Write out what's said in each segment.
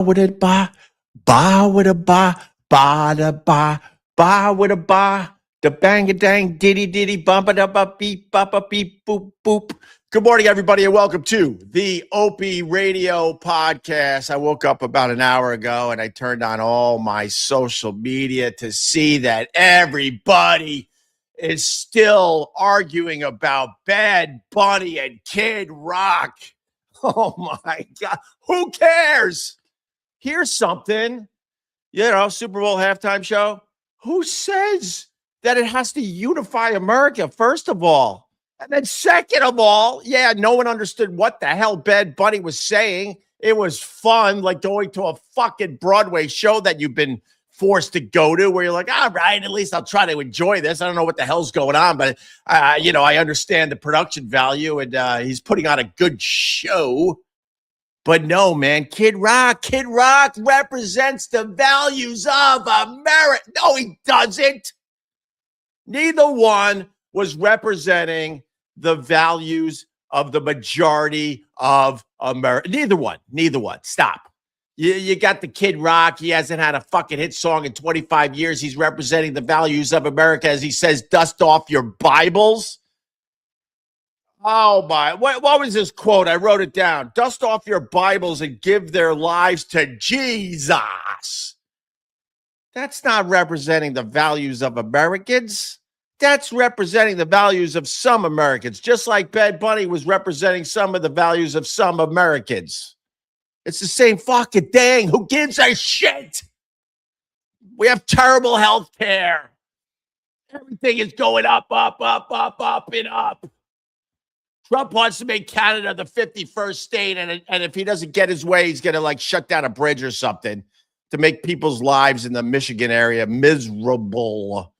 with a ba with a ba da ba with a ba, the bang a dang, diddy diddy, bump it up, beep, boop, boop. Good morning, everybody, and welcome to the Opie Radio Podcast. I woke up about an hour ago and I turned on all my social media to see that everybody is still arguing about Bad Bunny and Kid Rock. Oh my God. Who cares? Here's something, Super Bowl halftime show. Who says that it has to unify America, first of all? And then second of all, no one understood what the hell Bad Bunny was saying. It was fun, like going to a fucking Broadway show that you've been forced to go to, where you're like, all right, at least I'll try to enjoy this. I don't know what the hell's going on, but, I understand the production value, and he's putting on a good show. But no, man, Kid Rock represents the values of America. No, he doesn't. Neither one was representing the values of the majority of America. Neither one. Stop. You got the Kid Rock. He hasn't had a fucking hit song in 25 years. He's representing the values of America, as he says, dust off your Bibles. Oh, my. What was this quote? I wrote it down. Dust off your Bibles and give their lives to Jesus. That's not representing the values of Americans. That's representing the values of some Americans, just like Bad Bunny was representing some of the values of some Americans. It's the same fucking thing. Who gives a shit? We have terrible health care. Everything is going up, and up. Trump wants to make Canada the 51st state, and if he doesn't get his way, he's going to shut down a bridge or something to make people's lives in the Michigan area miserable.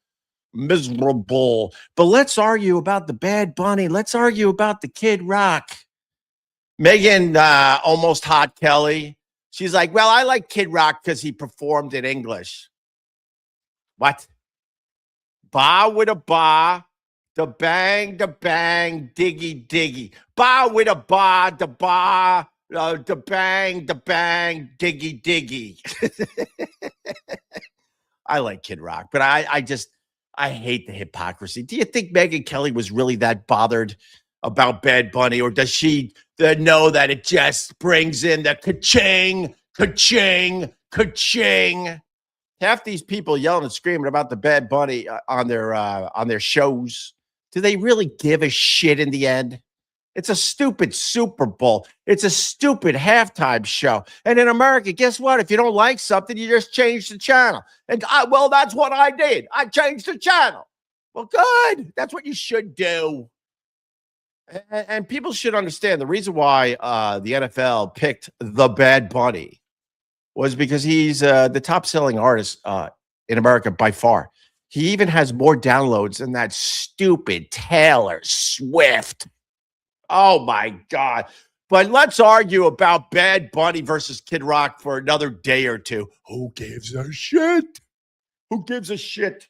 But let's argue about the Bad Bunny. Let's argue about the Kid Rock. Megan, almost hot Kelly. She's like, well, I like Kid Rock because he performed in English. What? Ba with a ba. The bang, diggy, diggy. Ba with a ba, the bang, diggy, diggy. I like Kid Rock, but I hate the hypocrisy. Do you think Megyn Kelly was really that bothered about Bad Bunny, or does she know that it just brings in the ka-ching, ka-ching, ka-ching? Half these people yelling and screaming about the Bad Bunny on their shows. Do they really give a shit in the end? It's a stupid Super Bowl. It's a stupid halftime show. And in America, guess what? If you don't like something, you just change the channel. And that's what I did. I changed the channel. Well, good. That's what you should do. And people should understand the reason why the NFL picked the Bad Bunny was because he's the top-selling artist in America by far. He even has more downloads than that stupid Taylor Swift. Oh, my God. But let's argue about Bad Bunny versus Kid Rock for another day or two. Who gives a shit? Who gives a shit?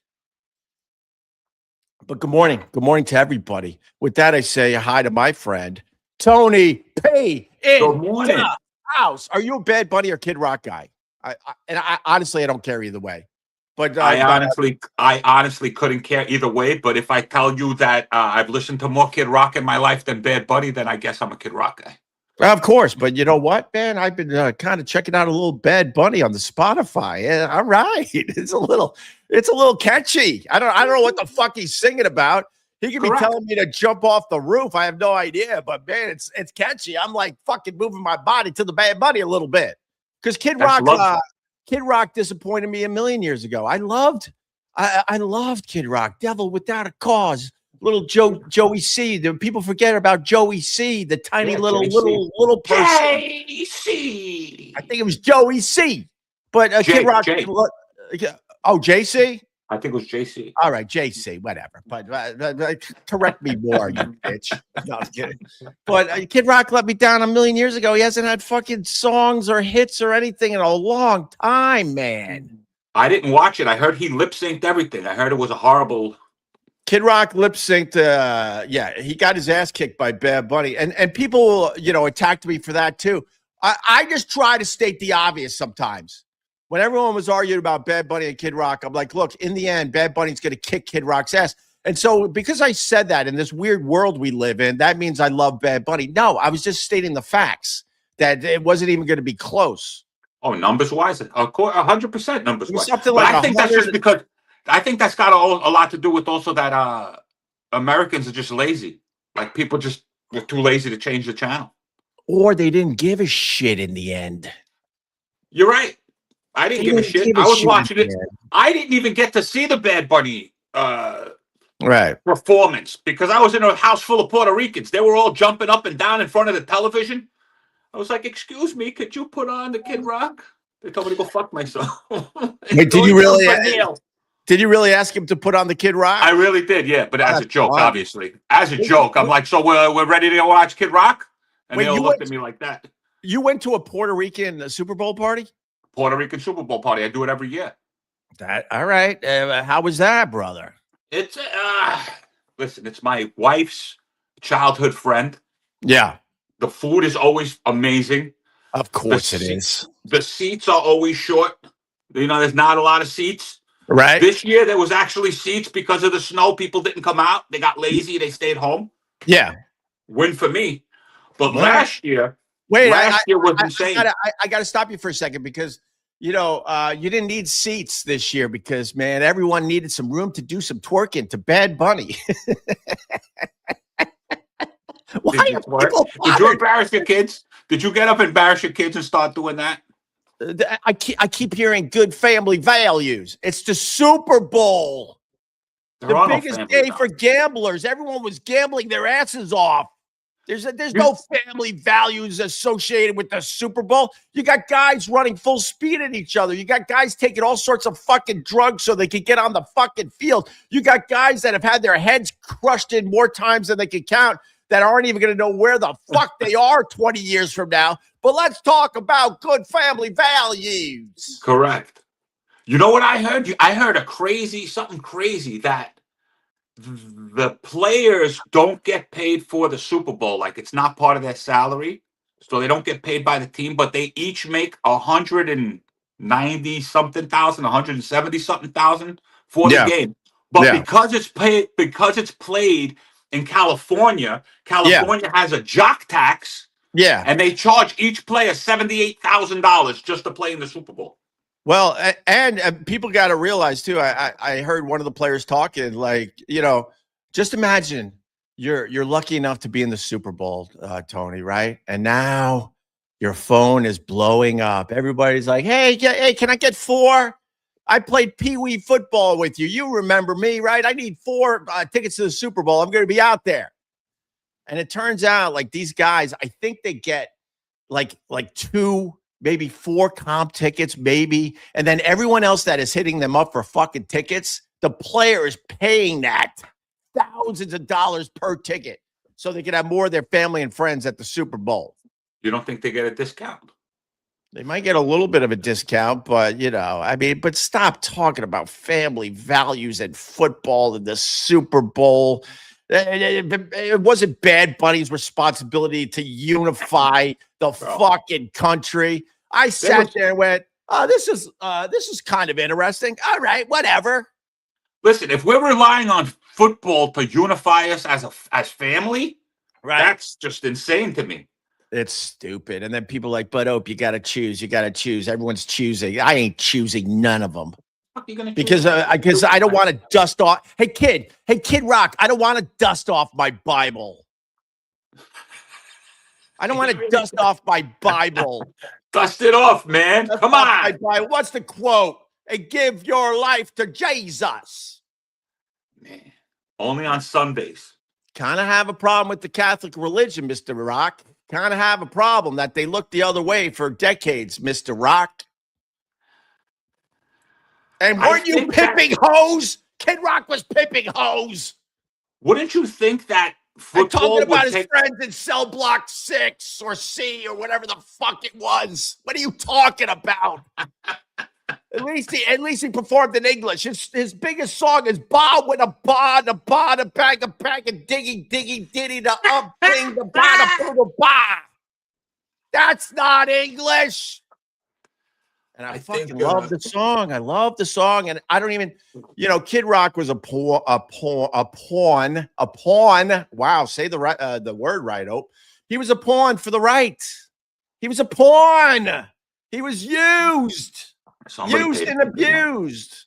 But good morning. Good morning to everybody. With that, I say hi to my friend, Tony P. Good morning. The house. Are you a Bad Bunny or Kid Rock guy? I honestly, I don't care either way. But I honestly couldn't care either way. But if I tell you that I've listened to more Kid Rock in my life than Bad Bunny, then I guess I'm a Kid Rock guy. Of course, but you know what, man? I've been kind of checking out a little Bad Bunny on the Spotify. All right, it's a little catchy. I don't know what the fuck he's singing about. He could be telling me to jump off the roof. I have no idea, but man, it's catchy. I'm like fucking moving my body to the Bad Bunny a little bit because Kid Rock disappointed me a million years ago. I loved Kid Rock, Devil Without a Cause, little Joey C. The people forget about Joey C, the tiny little person. Joey C. I think it was Joey C. But Kid Rock. JC. I think it was JC. All right, JC, whatever. But correct me more, you bitch. No, I'm kidding. But Kid Rock let me down a million years ago. He hasn't had fucking songs or hits or anything in a long time, man. I didn't watch it. I heard he lip synced everything. I heard it was a horrible. Kid Rock lip synced. He got his ass kicked by Bad Bunny, and people, attacked me for that too. I just try to state the obvious sometimes. When everyone was arguing about Bad Bunny and Kid Rock, I'm like, look, in the end, Bad Bunny's going to kick Kid Rock's ass. And so because I said that in this weird world we live in, that means I love Bad Bunny. No, I was just stating the facts that it wasn't even going to be close. Oh, numbers wise, of course, 100% numbers wise. Something But like I think that's just because I think that's got a lot to do with also that Americans are just lazy. Like people just were too lazy to change the channel. Or they didn't give a shit in the end. You're right. I didn't give a shit. I was watching it. I didn't even get to see the Bad Bunny performance because I was in a house full of Puerto Ricans. They were all jumping up and down in front of the television. I was like, "Excuse me, could you put on the Kid Rock?" They told me to go fuck myself. Wait, did you really? Did you really ask him to put on the Kid Rock? I really did, yeah. But as a joke, obviously, as a joke, I'm like, "So we're ready to watch Kid Rock?" And they all looked at me like that. You went to a Puerto Rican Super Bowl party? Puerto Rican Super Bowl party. I do it every year. All right. How was that, brother? It's listen. It's my wife's childhood friend. Yeah. The food is always amazing. Of course it is. The seats are always short. You know, there's not a lot of seats. Right. This year there was actually seats because of the snow. People didn't come out. They got lazy. They stayed home. Yeah. Win for me. But last year, year was insane. I got to stop you for a second because, you know, you didn't need seats this year because, man, everyone needed some room to do some twerking to Bad Bunny. Why did you embarrass your kids? Did you get up and embarrass your kids and start doing that? I keep hearing good family values. It's the Super Bowl. The biggest day for gamblers. Everyone was gambling their asses off. There's no family values associated with the Super Bowl. You got guys running full speed at each other. You got guys taking all sorts of fucking drugs so they can get on the fucking field. You got guys that have had their heads crushed in more times than they can count that aren't even going to know where the fuck they are 20 years from now. But let's talk about good family values. Correct. You know what I heard? I heard something crazy that the players don't get paid for the Super Bowl. Like it's not part of their salary. So they don't get paid by the team, but they each make 190 something thousand, 170 something thousand for the game. But because it's played in California has a jock tax. Yeah. And they charge each player $78,000 just to play in the Super Bowl. Well, and people got to realize too. I heard one of the players talking, like, you know, just imagine you're lucky enough to be in the Super Bowl, Tony, right? And now your phone is blowing up. Everybody's like, hey, can I get 4? I played Pee-wee football with you. You remember me, right? I need 4 tickets to the Super Bowl. I'm going to be out there. And it turns out like these guys, I think they get like 2, maybe 4 comp tickets, maybe. And then everyone else that is hitting them up for fucking tickets, the player is paying that thousands of dollars per ticket so they can have more of their family and friends at the Super Bowl. You don't think they get a discount? They might get a little bit of a discount, but, you know, I mean, but stop talking about family values and football and the Super Bowl. It wasn't Bad Bunny's responsibility to unify the fucking country. I sat there and went, oh, this is kind of interesting. All right, whatever. Listen, if we're relying on football to unify us as family, that's just insane to me. It's stupid. And then people like, but Ope, you got to choose. You got to choose. Everyone's choosing. I ain't choosing none of them. Because I don't want to dust off. Hey, Kid Rock, I don't want to dust off my Bible. I don't want to dust off my Bible. Dust it off, man. Come on. What's the quote? Hey, give your life to Jesus. Man, only on Sundays. Kind of have a problem with the Catholic religion, Mr. Rock. Kind of have a problem that they look the other way for decades, Mr. Rock. And weren't you pimping hoes? Kid Rock was pimping hoes. Wouldn't you think that football talking about his friends in cell block 6 or C or whatever the fuck it was? What are you talking about? At least he performed in English. His biggest song is "Ba with a ba, the ba, the bag, and diggy, diggy, diddy, the up, thing, the ba, the ba." That's not English. And I fucking think, love the song. I love the song. And I don't even, Kid Rock was a pawn. Wow, say the word right, Ope. He was a pawn for the right. He was a pawn. He was used Somebody and abused.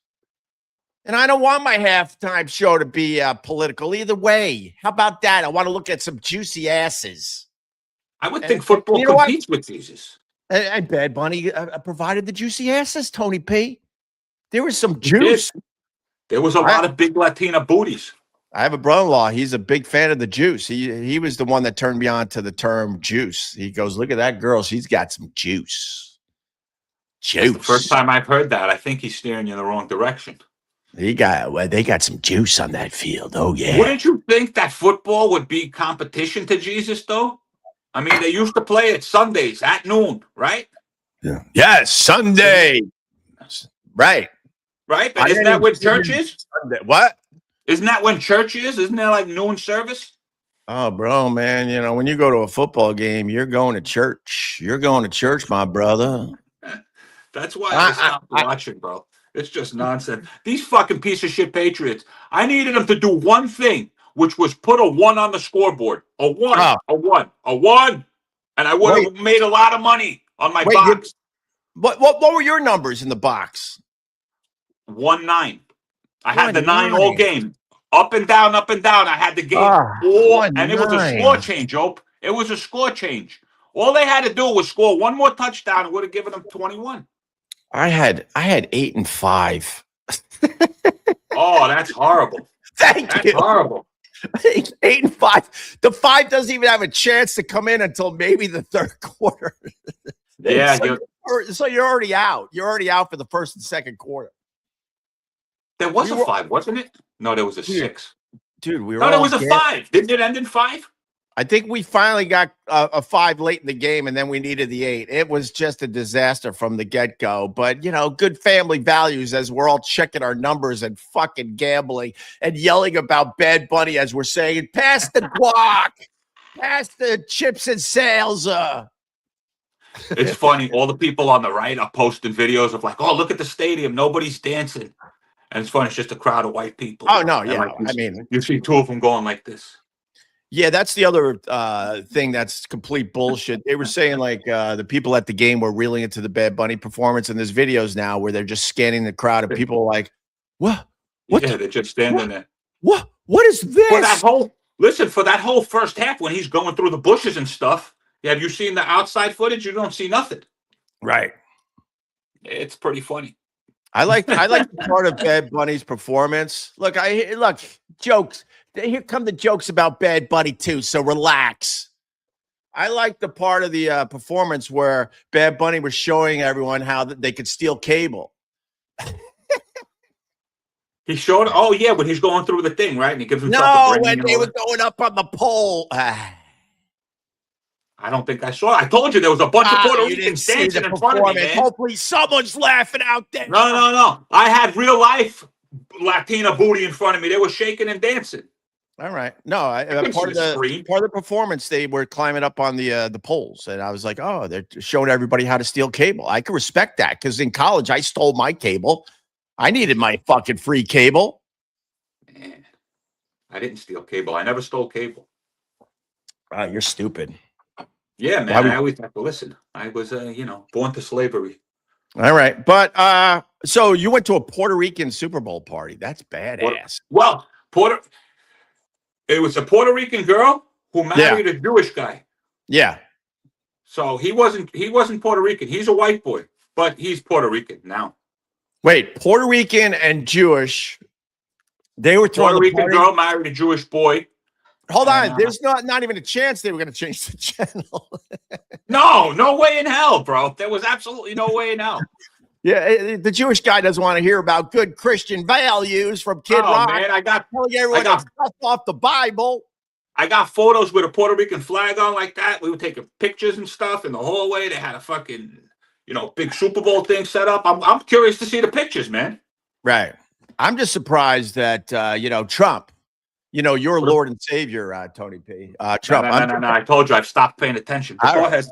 And I don't want my halftime show to be political either way. How about that? I want to look at some juicy asses. I would think football competes with Jesus. And Bad Bunny provided the juicy asses, Tony P. There was some juice. There was a lot of big Latina booties. I have a brother-in-law. He's a big fan of the juice. He was the one that turned me on to the term juice. He goes, look at that girl. She's got some juice. Juice. That's the first time I've heard that. I think he's steering you in the wrong direction. They got some juice on that field. Oh, yeah. Wouldn't you think that football would be competition to Jesus, though? I mean, they used to play it Sundays at noon, right? Yeah. Yes, Sunday. Right. Right? But isn't that when church is? Sunday. What? Isn't that when church is? Isn't there like noon service? Oh, bro, man. When you go to a football game, you're going to church. You're going to church, my brother. That's why I stopped watching, bro. It's just nonsense. These fucking piece of shit Patriots. I needed them to do one thing, which was put a 1 on the scoreboard. A 1, a 1, a 1. And I would have made a lot of money on my box. What were your numbers in the box? 1-9. I had the 9 all game. Up and down, up and down. I had the game all, and it was a score change, Ope. It was a score change. All they had to do was score one more touchdown and would have given them 21. I had 8 and 5. Oh, that's horrible. That's horrible. 8 and 5. The 5 doesn't even have a chance to come in until maybe the third quarter. Yeah. So you're already out. You're already out for the first and second quarter. There was a 5, wasn't it? No, there was a 6. Dude, there was a 5. Didn't it end in 5? I think we finally got a 5 late in the game, and then we needed the 8. It was just a disaster from the get-go. But, good family values as we're all checking our numbers and fucking gambling and yelling about Bad Bunny as we're saying, pass the guac, pass the chips and sales. It's funny. All the people on the right are posting videos of like, oh, look at the stadium. Nobody's dancing. And it's funny. It's just a crowd of white people. Oh, no. Yeah. You see 2 of them going like this. Yeah, that's the other thing that's complete bullshit. They were saying like the people at the game were really into the Bad Bunny performance, and there's videos now where they're just scanning the crowd, and people are like, "What? Yeah, they're just standing there. What is this?" For that whole first half when he's going through the bushes and stuff. Have you seen the outside footage? You don't see nothing. Right. It's pretty funny. I like part of Bad Bunny's performance. Look, jokes. Here come the jokes about Bad Bunny too, so relax. I like the part of the performance where Bad Bunny was showing everyone how they could steal cable. He showed, when he's going through the thing, right? And he gives himself when they were going up on the pole. I don't think I saw it. I told you there was a bunch of Puerto Ricans dancing in front of me, man. Hopefully someone's laughing out there. No. I had real life Latina booty in front of me. They were shaking and dancing. All right. No, part of the performance, they were climbing up on the poles, and I was like, oh, they're showing everybody how to steal cable. I can respect that because in college I stole my cable. I needed my fucking free cable. Man, I didn't steal cable. I never stole cable. You're stupid. Yeah, man. I always have to listen. I was, born to slavery. All right, but so you went to a Puerto Rican Super Bowl party. That's badass. It was a Puerto Rican girl who married a Jewish guy. Yeah. So he wasn't Puerto Rican. He's a white boy, but he's Puerto Rican now. Wait, Puerto Rican and Jewish. They were throwing Puerto Rican girl married a Jewish boy. Hold on. There's not even a chance they were going to change the channel. No way in hell, bro. There was absolutely no way in hell. Yeah, the Jewish guy doesn't want to hear about good Christian values from Kid Rock. Man, I got stuff off the Bible. I got photos with a Puerto Rican flag on like that. We were taking pictures and stuff in the hallway. They had a fucking, big Super Bowl thing set up. I'm curious to see the pictures, man. Right. I'm just surprised that Trump, your Lord and Savior, Tony P. Trump. No. I told you I've stopped paying attention. Go ahead.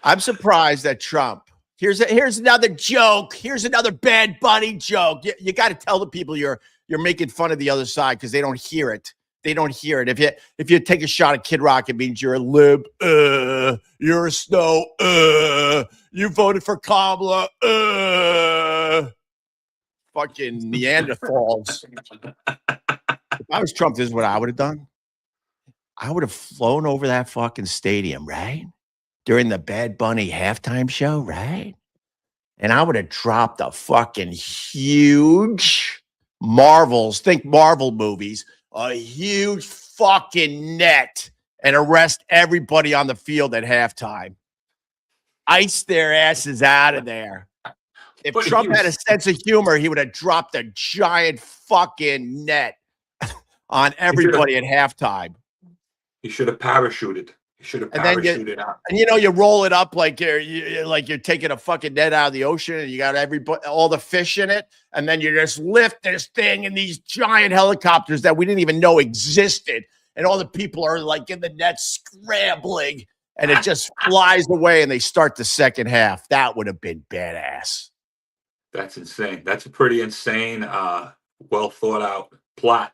I'm surprised that Trump. Here's another joke. Here's another Bad Bunny joke. You got to tell the people you're making fun of the other side because they don't hear it. They don't hear it. If you take a shot at Kid Rock, it means you're a lib. You're a snow. You voted for Kamala. Fucking Neanderthals. If I was Trump, this is what I would have done. I would have flown over that fucking stadium, right? During the Bad Bunny halftime show, right? And I would have dropped a fucking huge Marvels, think Marvel movies, a huge fucking net and arrest everybody on the field at halftime. Ice their asses out of there. If Trump had a sense of humor, he would have dropped a giant fucking net on everybody at halftime. He should have parachuted. He should have parachuted out. And you roll it up like you're taking a fucking net out of the ocean, and you got all the fish in it, and then you just lift this thing in these giant helicopters that we didn't even know existed, and all the people are like in the net scrambling, and it just flies away, and they start the second half. That would have been badass. That's insane. That's a pretty insane, well thought out plot.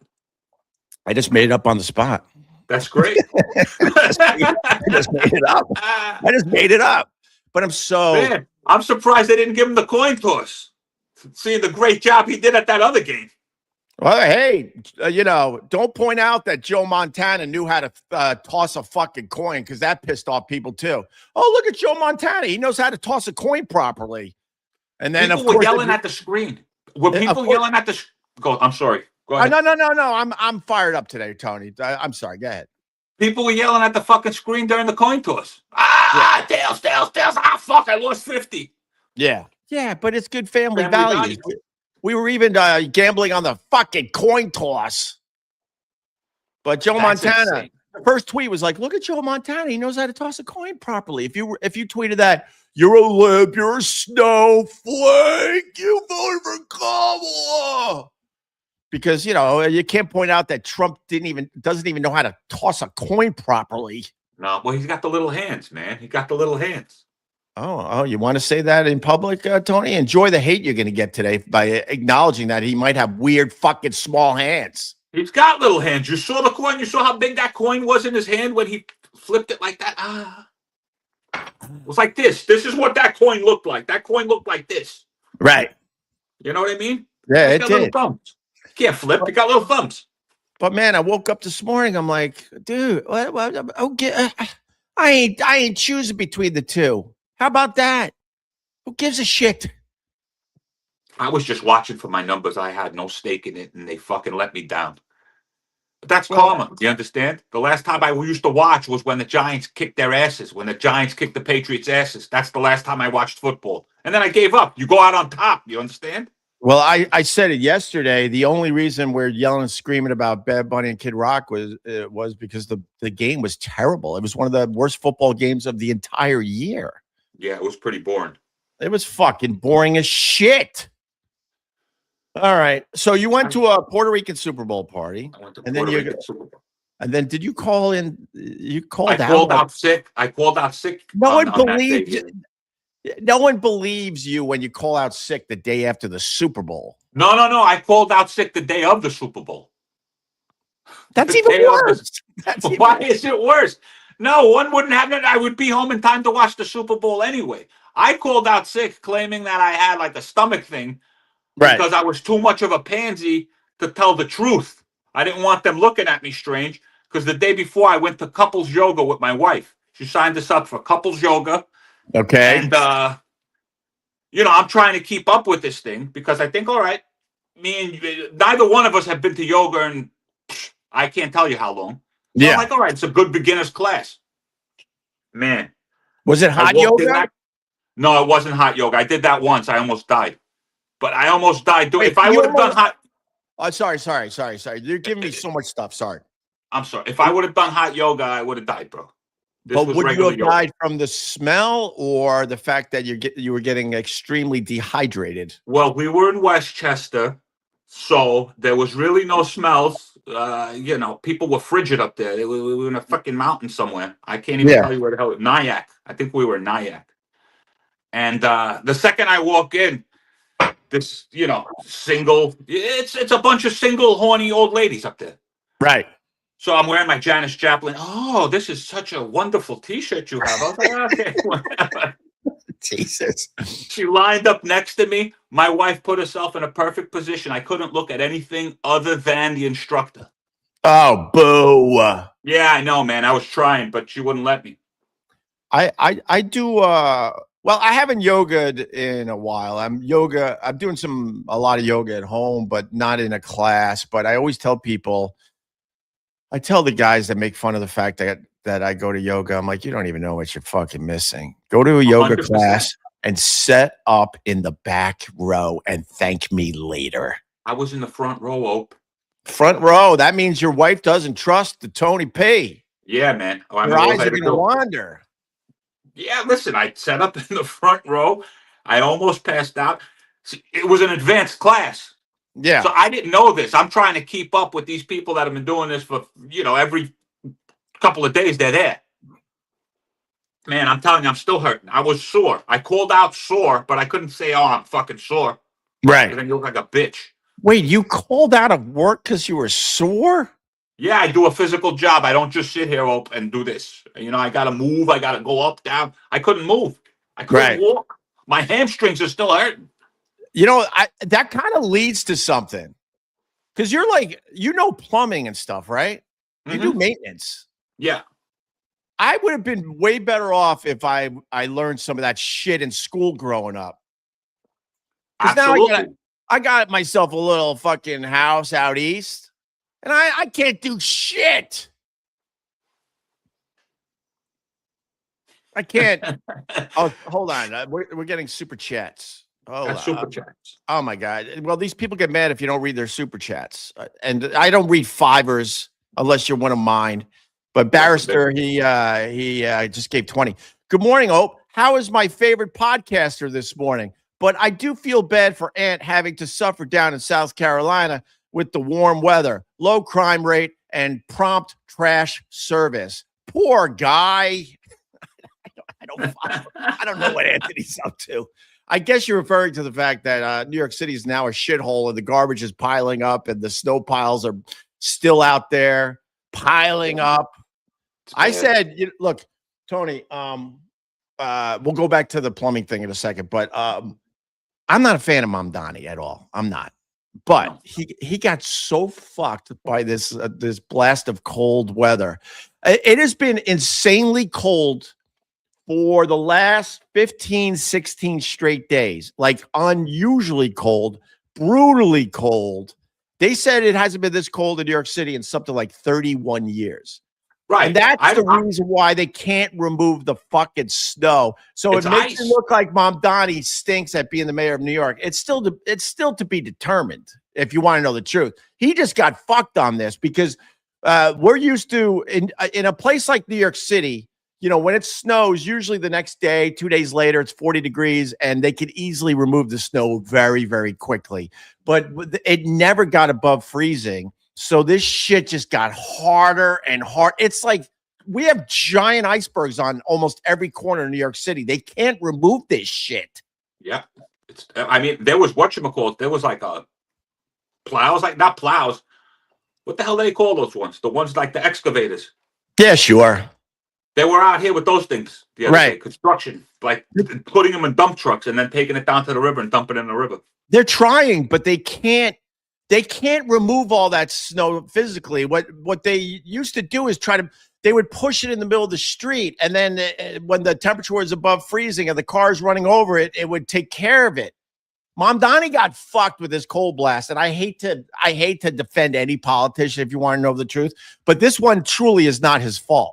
I just made it up on the spot. That's great. I just made it up. I just made it up. But I'm surprised they didn't give him the coin toss. Seeing the great job he did at that other game. Well, hey, don't point out that Joe Montana knew how to toss a fucking coin, because that pissed off people too. Oh, look at Joe Montana. He knows how to toss a coin properly. And then people were yelling at the screen. Were people yelling at the? Go. I'm sorry. Go ahead. No. I'm fired up today, Tony. I'm sorry. Go ahead. People were yelling at the fucking screen during the coin toss. Tails. Fuck! I lost 50. Yeah, but it's good family values. We were even gambling on the fucking coin toss. But Joe Montana, the first tweet was like, "Look at Joe Montana. He knows how to toss a coin properly." If you tweeted that, you're a lib, you're a snowflake, you voted for Kamala. Because you can't point out that Trump doesn't even know how to toss a coin properly. No, well, he's got the little hands, man. He got the little hands. Oh, you want to say that in public, Tony? Enjoy the hate you're going to get today by acknowledging that he might have weird fucking small hands. He's got little hands. You saw the coin. You saw how big that coin was in his hand when he flipped it like that. It was like this. This is what that coin looked like. That coin looked like this. Right. You know what I mean? Yeah, it did. Thumbs. Can't flip. You got little thumbs. But man, I woke up this morning. I'm like, dude, okay, I ain't choosing between the two. How about that? Who gives a shit? I was just watching for my numbers. I had no stake in it, and they fucking let me down. But that's karma. You understand? The last time I used to watch was when the Giants kicked their asses, when the Giants kicked the Patriots' asses. That's the last time I watched football. And then I gave up. You go out on top. You understand? Well, I said it yesterday. The only reason we're yelling and screaming about Bad Bunny and Kid Rock was because the game was terrible. It was one of the worst football games of the entire year. Yeah, it was pretty boring. It was fucking boring as shit. All right. So you went to a Puerto Rican Super Bowl party. I went to Puerto Rican Super Bowl. And then did you call in? You called out. I called out sick. No one believes you. No one believes you when you call out sick the day after the Super Bowl. No. I called out sick the day of the Super Bowl. That's even worse. Why is it worse? No, one wouldn't have it. I would be home in time to watch the Super Bowl anyway. I called out sick claiming that I had like a stomach thing because I was too much of a pansy to tell the truth. I didn't want them looking at me strange because the day before I went to couples yoga with my wife. She signed us up for couples yoga. Okay. And, I'm trying to keep up with this thing because I think, all right, neither one of us have been to yoga in I can't tell you how long. So I'm like, all right, it's a good beginner's class. Man. Was it hot yoga? No, it wasn't hot yoga. I did that once. I almost died. But I almost died doing if I would have done hot. Oh, sorry. You're giving me so much stuff. Sorry. I'm sorry. If I would have done hot yoga, I would have died, bro. But would you have died from the smell or the fact that you were getting extremely dehydrated? Well, we were in Westchester, So there was really no smells. People were frigid up there. We were in a fucking mountain somewhere. I can't even Yeah. tell you where the hell. Nyack. I think we were in Nyack. And the second I walk in, this, single. It's a bunch of single horny old ladies up there. Right. So I'm wearing my Janis Joplin. Oh, this is such a wonderful T-shirt you have. I was like, okay, whatever. Jesus. She lined up next to me. My wife put herself in a perfect position. I couldn't look at anything other than the instructor. Oh, boo. Yeah, I know, man. I was trying, but she wouldn't let me. I do well, I haven't yogaed in a while. I'm doing a lot of yoga at home, but not in a class. But I always tell people, I tell the guys that make fun of the fact that I go to yoga, I'm like, you don't even know what you're fucking missing. Go to a yoga 100%. class and set up in the back row and thank me later. I was in the front row, Ope. Front row. That means your wife doesn't trust the Tony P. Yeah, man. Your eyes are going to wander. Yeah, listen, I set up in the front row. I almost passed out. It was an advanced class. Yeah. So I didn't know this. I'm trying to keep up with these people that have been doing this for, every couple of days they're there. Man, I'm telling you, I'm still hurting. I was sore. I called out sore, but I couldn't say, oh, I'm fucking sore. Right. Then you look like a bitch. Wait, you called out of work because you were sore? Yeah, I do a physical job. I don't just sit here and do this. I got to move. I got to go up, down. I couldn't move. I couldn't walk. My hamstrings are still hurting. That kind of leads to something. Because you're like, plumbing and stuff, right? You do maintenance. Yeah. I would have been way better off if I learned some of that shit in school growing up. Absolutely. Now I got myself a little fucking house out east, and I can't do shit. I can't. Oh, hold on. We're getting super chats. Super chats. Oh my God. Well, these people get mad if you don't read their super chats. And I don't read fivers unless you're one of mine. But Barrister, he just gave 20. Good morning, Hope. How is my favorite podcaster this morning? But I do feel bad for Ant having to suffer down in South Carolina with the warm weather, low crime rate, and prompt trash service. Poor guy. I don't know what Anthony's up to. I guess you're referring to the fact that New York City is now a shithole and the garbage is piling up and the snow piles are still out there piling up. I said, look, Tony, we'll go back to the plumbing thing in a second, but I'm not a fan of Mamdani at all. I'm not. But he got so fucked by this blast of cold weather. It has been insanely cold for the last 15, 16 straight days, like unusually cold, brutally cold. They said it hasn't been this cold in New York City in something like 31 years. Right. And that's the reason why they can't remove the fucking snow. So it makes it look like Mamdani stinks at being the mayor of New York. It's still to be determined, if you want to know the truth. He just got fucked on this because we're used to, in a place like New York City, when it snows, usually the next day, 2 days later, it's 40 degrees and they can easily remove the snow very, very quickly. But it never got above freezing. So this shit just got harder and harder. It's like we have giant icebergs on almost every corner in New York City. They can't remove this shit. Yeah. There was whatchamacallit. There was like plows, like not plows. What the hell do they call those ones? The ones like the excavators. Yeah, sure. They were out here with those things the other day, construction, like putting them in dump trucks and then taking it down to the river and dumping it in the river. They're trying, but they can't remove all that snow physically. What they used to do is they would push it in the middle of the street. And then when the temperature was above freezing and the car's running over it, it would take care of it. Mamdani got fucked with this cold blast. And I hate to defend any politician if you want to know the truth, but this one truly is not his fault.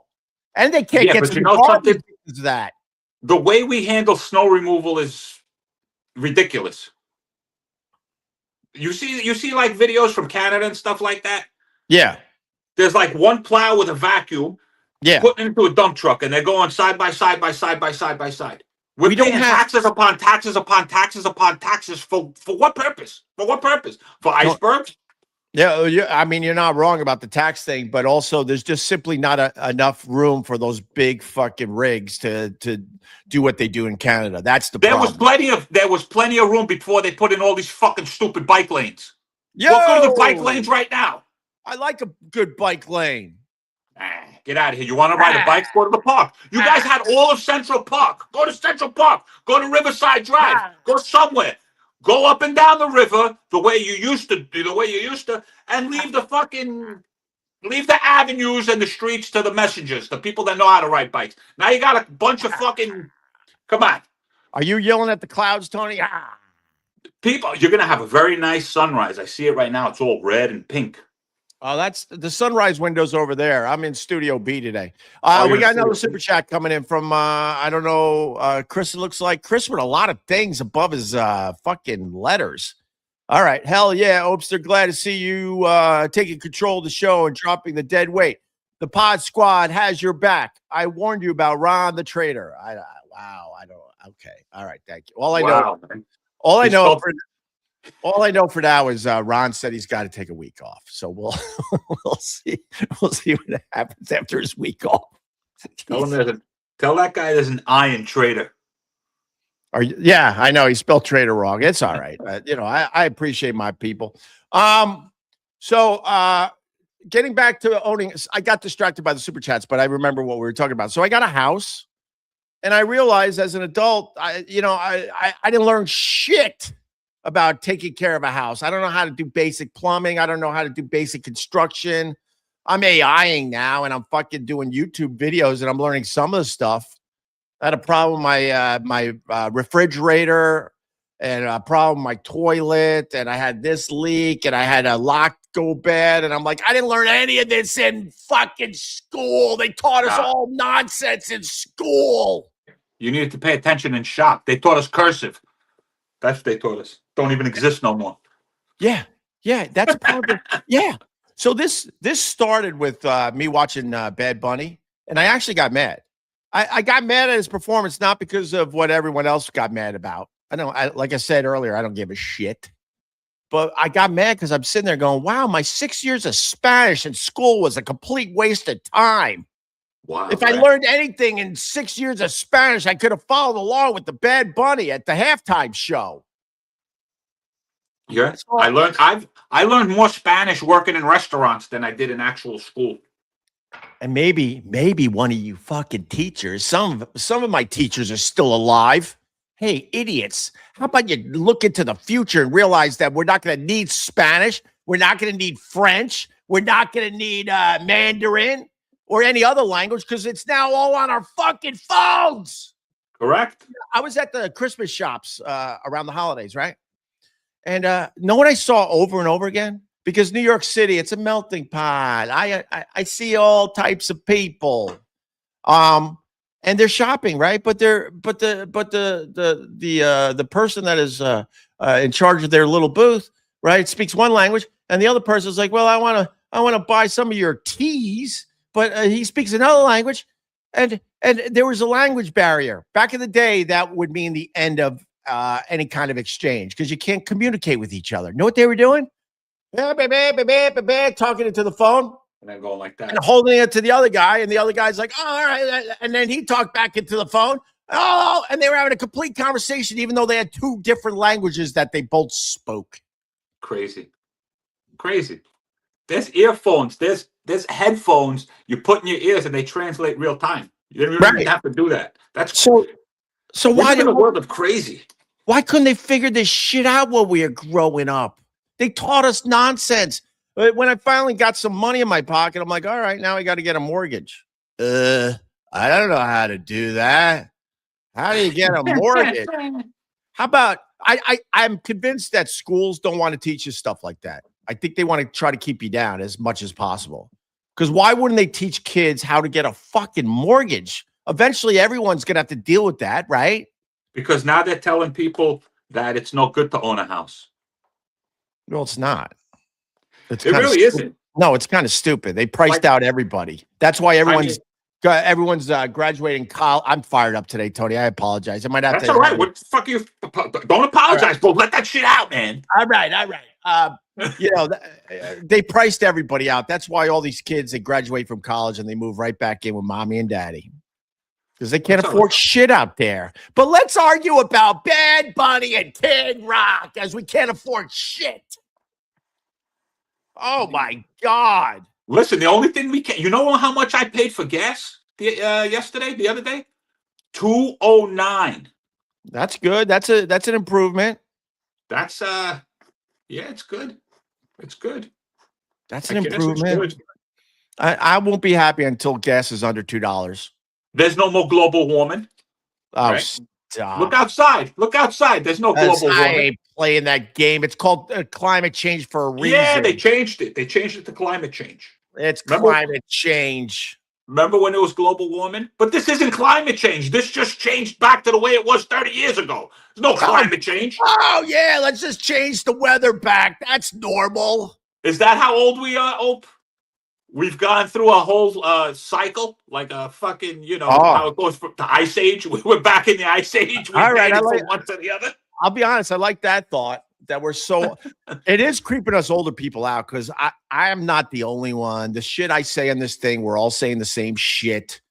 And they can't get to something that. The way we handle snow removal is ridiculous. You see like videos from Canada and stuff like that? Yeah. There's like one plow with a vacuum, putting it into a dump truck, and they're going side by side by side by side by side. We're We don't paying have. taxes upon taxes upon taxes upon taxes for what purpose? For what purpose? For icebergs? Yeah, I mean, you're not wrong about the tax thing, but also there's just simply not enough room for those big fucking rigs to do what they do in Canada. That's the There was problem. plenty of room before they put in all these fucking stupid bike lanes. Well, go to the bike Yo, lanes right now. I like a good bike lane. Get out of here. You want to ride a bike? Go to the park. You guys had all of Central Park. Go to Central Park. Go to Riverside Drive. Go somewhere. Go up and down the river the way you used to, and leave the avenues and the streets to the messengers, the people that know how to ride bikes. Now you got a bunch of fucking, come on. Are you yelling at the clouds, Tony? People, you're going to have a very nice sunrise. I see it right now. It's all red and pink. Oh, that's the sunrise windows over there. I'm in Studio B today. You're We got in another Studio super chat coming in from I don't know, Chris. It looks like Chris with a lot of things above his fucking letters. All right, hell yeah, Opster. Glad to see you taking control of the show and dropping the dead weight. The Pod Squad has your back. I warned you about Ron the Traitor. Wow, I don't. Okay, all right, thank you. All I know for now is Ron said he's got to take a week off. So we'll we'll see. We'll see what happens after his week off. Tell that guy there's an I in traitor. Yeah, I know he spelled traitor wrong. It's all right. I appreciate my people. So getting back to owning, I got distracted by the super chats, but I remember what we were talking about. So I got a house, and I realized as an adult, I didn't learn shit about taking care of a house. I don't know how to do basic plumbing. I don't know how to do basic construction. I'm AIing now, and I'm fucking doing YouTube videos, and I'm learning some of the stuff. I had a problem with my refrigerator, and a problem with my toilet, and I had this leak, and I had a lock go bad, and I'm like, I didn't learn any of this in fucking school. They taught us all nonsense in school. You needed to pay attention in shop. They taught us cursive. That's what they taught us. Don't even exist no more. Yeah, that's part of it. Yeah. So this started with me watching Bad Bunny, and I actually got mad. I got mad at his performance, not because of what everyone else got mad about. Like I said earlier, I don't give a shit. But I got mad because I'm sitting there going, wow, my 6 years of Spanish in school was a complete waste of time. Wow. If I learned anything in 6 years of Spanish, I could have followed along with the Bad Bunny at the halftime show. Yeah, I learned more Spanish working in restaurants than I did in actual school. And maybe one of you fucking teachers, some of my teachers are still alive. Hey, idiots, how about you look into the future and realize that we're not going to need Spanish, we're not going to need French, we're not going to need Mandarin or any other language because it's now all on our fucking phones. Correct. I was at the Christmas shops around the holidays, right? And know what I saw over and over again? Because New York City, it's a melting pot. I see all types of people, and they're shopping, right? But the person that is in charge of their little booth, right, speaks one language, and the other person is like, well, I want to buy some of your teas, but he speaks another language, and there was a language barrier back in the day. That would mean the end of any kind of exchange because you can't communicate with each other. Know what they were doing? Talking into the phone and then going like that and holding it to the other guy, and the other guy's like, oh, all right, and then he talked back into the phone. Oh, and they were having a complete conversation even though they had two different languages that they both spoke. Crazy. There's earphones, there's headphones you put in your ears and they translate real time. You don't even have to do that. That's so why in a world of crazy? Why couldn't they figure this shit out while we were growing up? They taught us nonsense. When I finally got some money in my pocket, I'm like, all right, now I got to get a mortgage. I don't know how to do that. How do you get a mortgage? How about I'm convinced that schools don't want to teach you stuff like that. I think they want to try to keep you down as much as possible. Because why wouldn't they teach kids how to get a fucking mortgage? Eventually, everyone's going to have to deal with that, right? Because now they're telling people that it's no good to own a house. No, it's not. It really isn't. No, it's kind of stupid. They priced out everybody. That's why everyone's Everyone's graduating college. I'm fired up today, Tony. I apologize. I might have That's to. all right. What the fuck you? Don't apologize, bro. Let that shit out, man. All right. They priced everybody out. That's why all these kids, they graduate from college and they move right back in with mommy and daddy because they can't afford shit out there. But let's argue about Bad Bunny and Kid Rock as we can't afford shit. Oh my God. Listen, the only thing we can, you know how much I paid for gas the other day? $2.09. That's good. That's an improvement. That's yeah, it's good. It's good. That's an improvement. I won't be happy until gas is under $2. There's no more global warming. Oh, right? Stop. Look outside. Look outside. There's no global warming. I ain't playing that game. It's called climate change for a reason. Yeah, they changed it. They changed it to climate change. It's climate change. Remember when it was global warming? But this isn't climate change. This just changed back to the way it was 30 years ago. There's no climate change. Oh, yeah. Let's just change the weather back. That's normal. Is that how old we are, Ope? We've gone through a whole cycle, like a fucking, how it goes from the Ice Age. We're back in the Ice Age. We made it from one to the other. I'll be honest. I like that thought that we're so it is creeping us older people out because I am not the only one. The shit I say on this thing, we're all saying the same shit.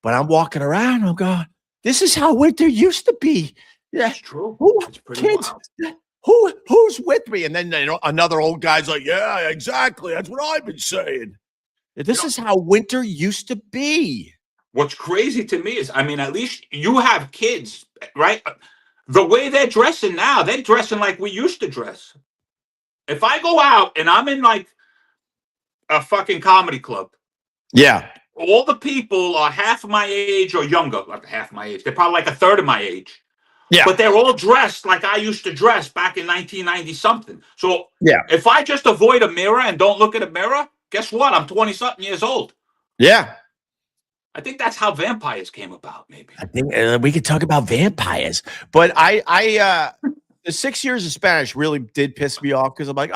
But I'm walking around. I'm going, this is how winter used to be. Yeah, it's true. It's pretty kids, wild. Who's with me? And then another old guy's like, yeah, exactly. That's what I've been saying. This is how winter used to be. What's crazy to me is, at least you have kids, right? The way they're dressing now, they're dressing like we used to dress. If I go out and I'm in like a fucking comedy club, yeah, all the people are half my age or younger, like half my age. They're probably like a third of my age. Yeah, but they're all dressed like I used to dress back in 1990 something. So yeah, if I just avoid a mirror and don't look at a mirror, guess what? I'm 20 something years old. Yeah. I think that's how vampires came about. Maybe I think we could talk about vampires, but the 6 years of Spanish really did piss me off because I'm like,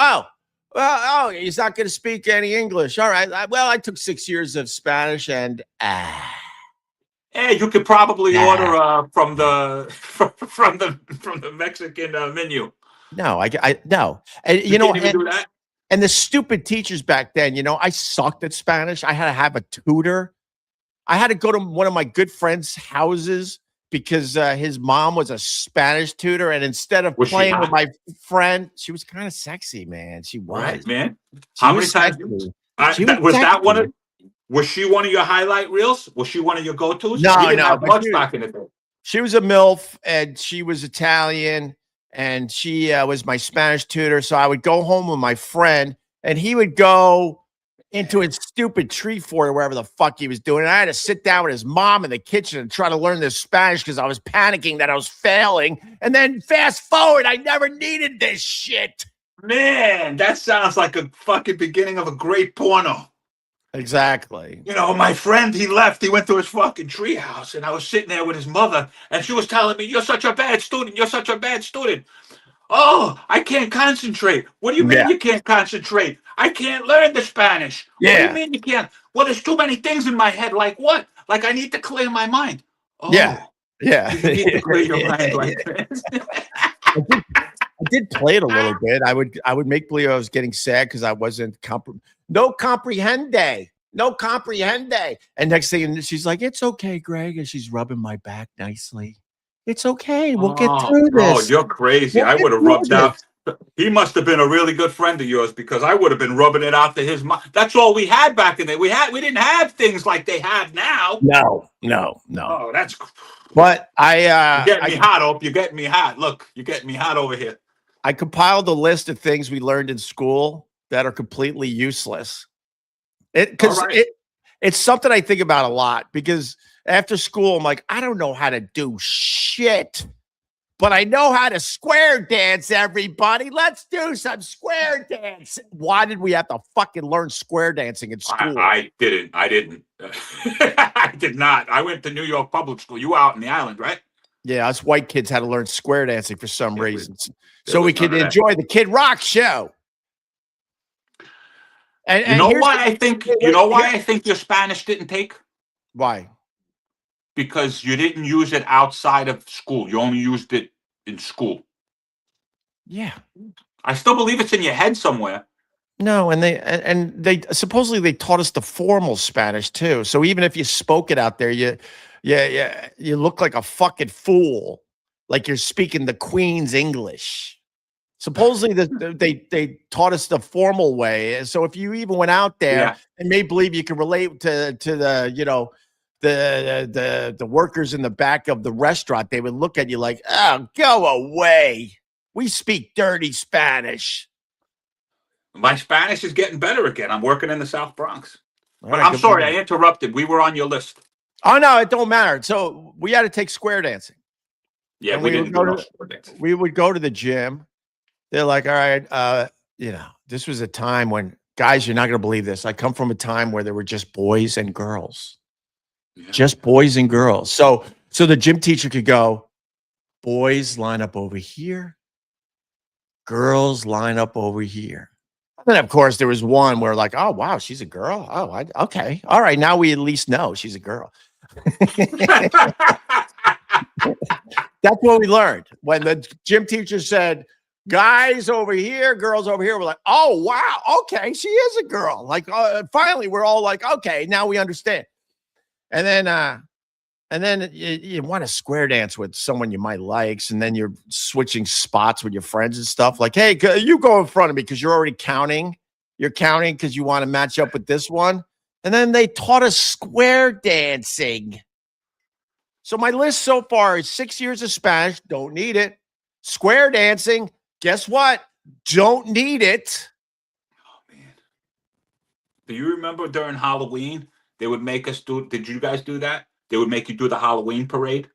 he's not going to speak any English. All right. I took 6 years of Spanish and yeah, you could probably order from the from the Mexican menu. No, no. And you can't even do that. And the stupid teachers back then, I sucked at Spanish. I had to have a tutor. I had to go to one of my good friends' houses because his mom was a Spanish tutor. And instead of playing with my friend, she was kind of sexy, man. She was. Right, man. How many times? Was she one of your highlight reels? Was she one of your go-tos? No. Back in the day. She was a MILF and she was Italian. And she was my Spanish tutor. So I would go home with my friend and he would go into his stupid tree fort or wherever the fuck he was doing. And I had to sit down with his mom in the kitchen and try to learn this Spanish because I was panicking that I was failing. And then fast forward, I never needed this shit. Man, that sounds like a fucking beginning of a great porno. Exactly. My friend, he left. He went to his fucking treehouse, and I was sitting there with his mother, and she was telling me, "You're such a bad student. You're such a bad student." Oh, I can't concentrate. What do you mean you can't concentrate? I can't learn the Spanish. Yeah. What do you mean you can't? Well, there's too many things in my head. Like what? Like I need to clear my mind. Oh, yeah. You need to clear your mind like this. I did play it a little bit. I would make believe I was getting sad because I wasn't no comprehende. And next thing she's like, "It's okay, Greg," and she's rubbing my back nicely. It's okay. We'll get through this. Oh, you're crazy. I would have rubbed out. He must have been a really good friend of yours because I would have been rubbing it out to his mom. That's all we had back in there. We didn't have things like they have now. No. Oh, that's. But you're getting me hot, Ope. You're getting me hot. Look, you're getting me hot over here. I compiled a list of things we learned in school that are completely useless. It's something I think about a lot because after school, I'm like, I don't know how to do shit, but I know how to square dance, everybody. Let's do some square dance. Why did we have to fucking learn square dancing in school? I didn't. I did not. I went to New York public school. You were out in the island, right? Yeah, us white kids had to learn square dancing for some reasons. So we could enjoy the Kid Rock show. And you know why I think your Spanish didn't take? Why? Because you didn't use it outside of school. You only used it in school. Yeah. I still believe it's in your head somewhere. No, and they supposedly they taught us the formal Spanish too. So even if you spoke it out there, you look like a fucking fool, like you're speaking the Queen's English. Supposedly they taught us the formal way. So if you even went out there Yeah. and made believe you could relate to the the workers in the back of the restaurant, they would look at you like, oh, go away. We speak dirty Spanish. My Spanish is getting better again. I'm working in the South Bronx. All But right, I'm good for sorry, you. I interrupted. We were on your list. Oh no, it don't matter. So we had to take square dancing. Yeah, And we we would didn't go do no to sport dancing. we would go to the gym. They're like, all right, this was a time when guys, you're not gonna believe this. I come from a time where there were just boys and girls. Yeah. Just boys and girls. So the gym teacher could go, boys line up over here, girls line up over here. And then of course there was one where like, oh wow, she's a girl. Oh, okay. All right, now we at least know she's a girl. That's what we learned when the gym teacher said, guys over here, girls over here. We're like, oh, wow. Okay. She is a girl. Like, finally, we're all like, okay, now we understand. And then you want to square dance with someone you might like. And then you're switching spots with your friends and stuff like, hey, you go in front of me because you're already counting. You're counting because you want to match up with this one. And then they taught us square dancing. So my list so far is 6 years of Spanish, don't need it. Square dancing, guess what? Don't need it. Oh man. Do you remember during Halloween, they would make us do, did you guys do that? They would make you do the Halloween parade.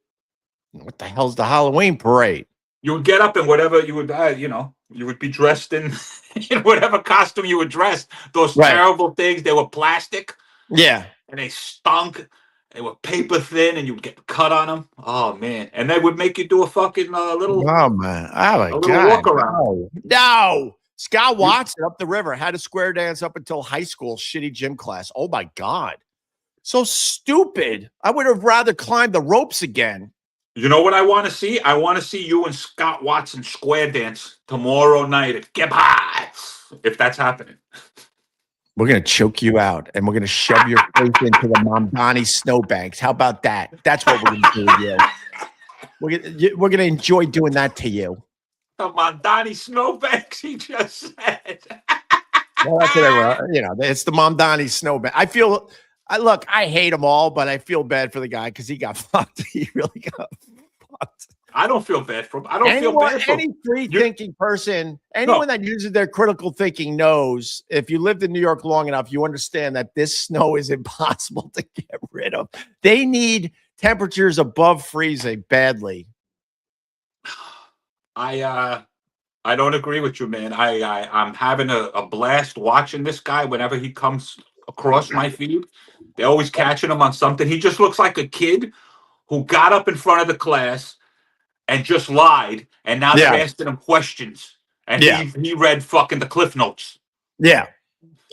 What the hell's the Halloween parade? You would get up in whatever you would, you would be dressed in, in whatever costume you were dressed. Those Right. terrible things, they were plastic. Yeah. And they stunk. They were paper thin, and you'd get cut on them. Oh man! And they would make you do a fucking little, Oh man. Oh my a little God. walk around. No. Scott Watson up the river had a square dance up until high school, shitty gym class. Oh my God. So stupid. I would have rather climbed the ropes again. You know what I want to see? I want to see you and Scott Watson square dance tomorrow night at Get High, if that's happening. We're going to choke you out and we're going to shove your face into the Mamdani snowbanks. How about that? That's what we're going to do with you. We're going to enjoy doing that to you. The Mamdani snowbanks, he just said. Well, that's whatever. It's the Mamdani snowbank. I hate them all, but I feel bad for the guy because he got fucked. He really got fucked. I don't feel bad for him. I don't feel bad for him. Any free-thinking person, anyone that uses their critical thinking knows, if you lived in New York long enough, you understand that this snow is impossible to get rid of. They need temperatures above freezing badly. I don't agree with you, man. I'm having a blast watching this guy whenever he comes across my feed. They're always catching him on something. He just looks like a kid who got up in front of the class and just lied, and now they're asking him questions. And he read fucking the Cliff Notes. Yeah.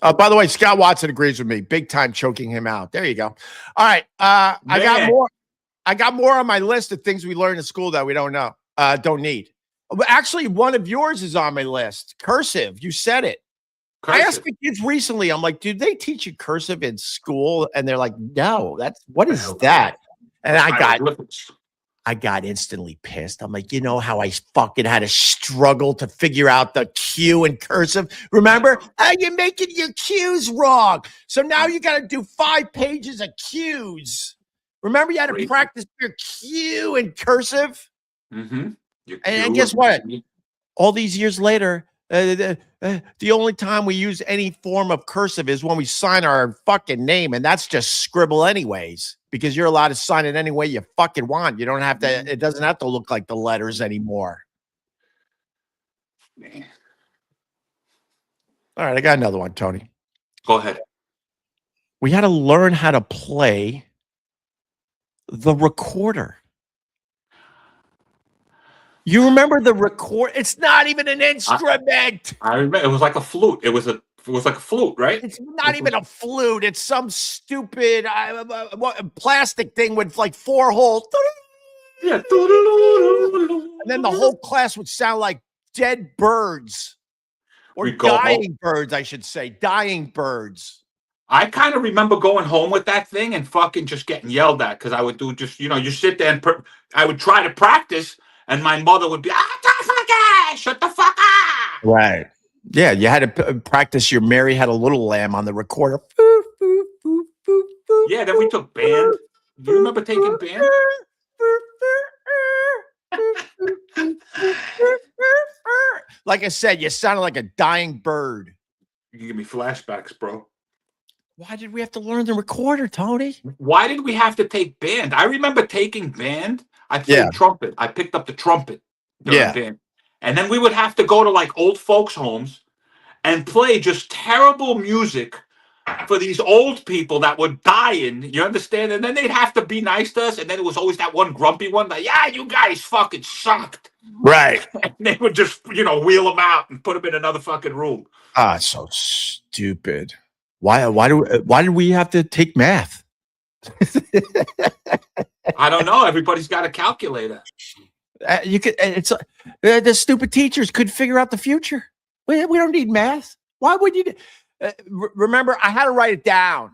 By the way, Scott Watson agrees with me. Big time choking him out. There you go. All right. I got more on my list of things we learned in school that we don't need. Actually, one of yours is on my list. Cursive. You said it. Cursive. I asked the kids recently, I'm like, did they teach you cursive in school? And they're like, no, what is that? And I got instantly pissed. I'm like, you know how I fucking had to struggle to figure out the Q in cursive? Remember? You're making your Q's wrong. So now you got to do 5 pages of Q's. Remember you had to practice your Q in cursive? Mm-hmm. And guess what? All these years later, the only time we use any form of cursive is when we sign our fucking name, and that's just scribble anyways, because you're allowed to sign it any way you fucking want. You don't have to, it doesn't have to look like the letters anymore. Man. All right, I got another one, Tony. Go ahead. We had to learn how to play the recorder. You remember the record? It's not even an instrument. I remember it was like a flute. It was a It was like a flute, right? It's not even a flute. It's some stupid plastic thing with like 4 holes. Yeah. And then the whole class would sound like dead birds or We go home. dying birds, I should say. Dying birds. I kind of remember going home with that thing and fucking just getting yelled at because I would do just, you sit there and I would try to practice and my mother would be, shut the fuck up. Right. Yeah, you had to practice your Mary Had a Little Lamb on the recorder. Yeah, then we took band. Do you remember taking band? Like I said, you sounded like a dying bird. You give me flashbacks, bro. Why did we have to learn the recorder, Tony? Why did we have to take band? I remember taking band. I played trumpet. I picked up the trumpet during band. And then we would have to go to like old folks' homes and play just terrible music for these old people that were dying. You understand? And then they'd have to be nice to us. And then it was always that one grumpy one that, yeah, you guys fucking sucked. Right. And they would just, wheel them out and put them in another fucking room. Ah, so stupid. Why did we have to take math? I don't know. Everybody's got a calculator. The stupid teachers could figure out the future. We don't need math. Why would you? Remember, I had to write it down.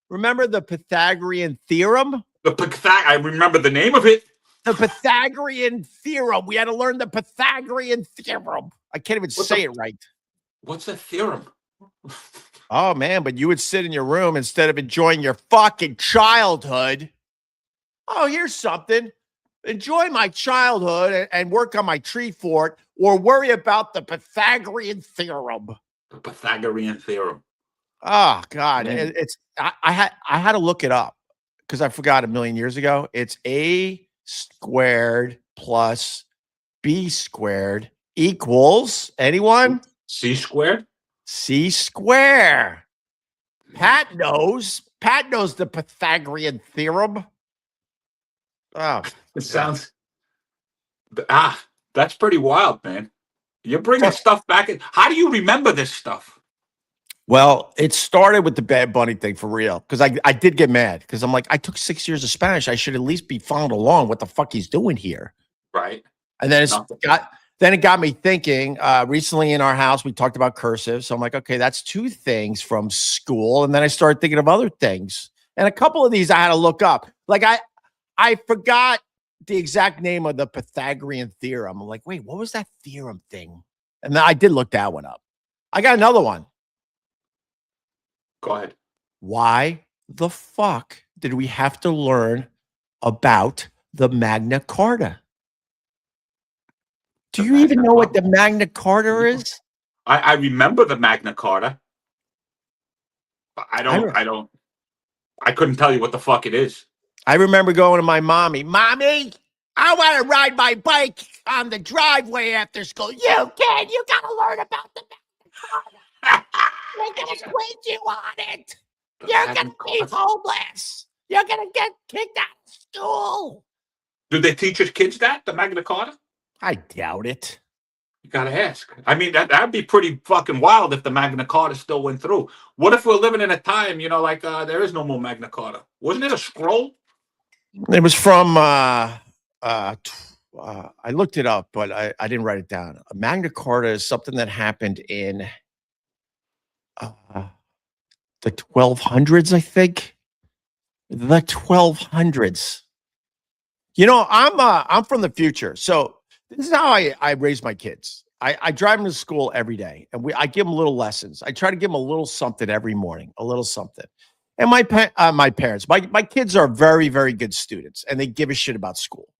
Remember the Pythagorean theorem? I remember the name of it. The Pythagorean theorem. We had to learn the Pythagorean theorem. I can't even say it right. What's a theorem? Oh, man, but you would sit in your room instead of enjoying your fucking childhood. Oh, here's something. Enjoy my childhood and work on my tree fort or worry about the Pythagorean theorem. The Pythagorean theorem. Oh, God. I had to look it up because I forgot a million years ago. It's A squared plus B squared equals, anyone? C squared? C square. Pat knows the Pythagorean theorem. Oh, it sounds. That's pretty wild, man. You're bringing stuff back. How do you remember this stuff? Well, it started with the Bad Bunny thing for real. Because I did get mad because I'm like, I took 6 years of Spanish. I should at least be following along what the fuck he's doing here. Right. And then it got me thinking. Recently in our house, we talked about cursive. So I'm like, okay, that's 2 things from school. And then I started thinking of other things. And a couple of these I had to look up. Like I forgot the exact name of the Pythagorean theorem. I'm like, wait, what was that theorem thing? And then I did look that one up. I got another one. Go ahead. Why the fuck did we have to learn about the Magna Carta? Do you even know what the Magna Carta is? I remember the Magna Carta. But I couldn't tell you what the fuck it is. I remember going to my mommy, I want to ride my bike on the driveway after school. You got to learn about the Magna Carta. They're going to quiz you on it. You're going to be homeless. You're going to get kicked out of school. Do they teach us kids that, the Magna Carta? I doubt it. You got to ask. I mean, that'd be pretty fucking wild if the Magna Carta still went through. What if we're living in a time, there is no more Magna Carta? Wasn't it a scroll? It was from, I looked it up, but I didn't write it down. A Magna Carta is something that happened in the 1200s, I think. The 1200s. I'm from the future. So this is how I raise my kids. I drive them to school every day, and I give them little lessons. I try to give them a little something every morning, a little something. And my parents, my kids are very, very good students, and they give a shit about school.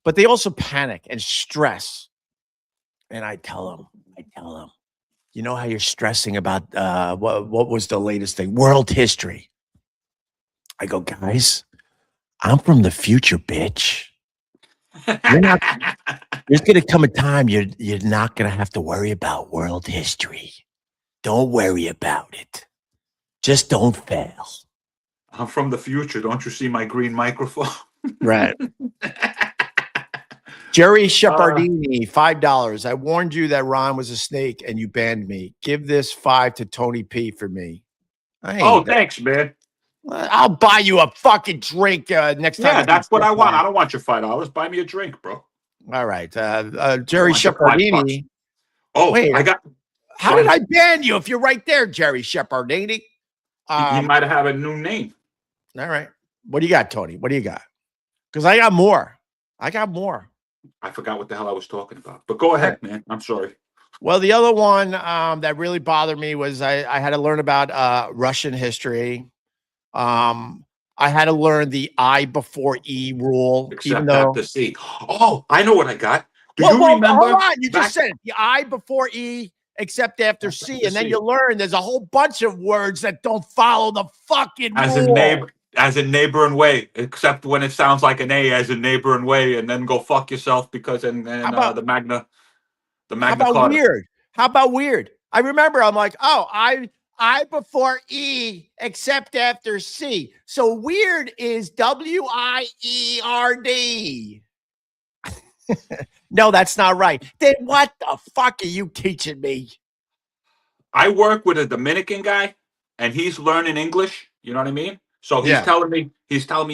But they also panic and stress. And I tell them, you know how you're stressing about what was the latest thing? World history. I go, guys, I'm from the future, bitch. There's going to come a time you're not going to have to worry about world history. Don't worry about it. Just don't fail. I'm from the future. Don't you see my green microphone? Right. Jerry Shepardini, $5. I warned you that Ron was a snake and you banned me. Give this 5 to Tony P for me. I Oh, ain't. thanks, man. I'll buy you a fucking drink next time. Yeah, that's what I want. I don't want your $5. Buy me a drink, bro. All right. I Jerry want your $5. Shepardini. Oh, Wait, I got. how did I ban you if you're right there, Jerry Shepardini? He might have a new name. All right. What do you got, Tony? What do you got? Because I got more. I forgot what the hell I was talking about. But go ahead, man. I'm sorry. Well, the other one that really bothered me was I had to learn about Russian history. I had to learn the I before E rule. Except after C. Oh, I know what I got. Do you remember? Hold on. You just said it. The I before E except after C. And then you learn there's a whole bunch of words that don't follow the fucking rule. As in neighbor and way, except when it sounds like an A, as in neighbor and way, and then go fuck yourself because the Magna How about Carta. weird? How about weird? I remember I'm like, oh, I before E except after C. So weird is WIERD. No, that's not right. Then what the fuck are you teaching me? I work with a Dominican guy and he's learning English. You know what I mean? So he's telling me,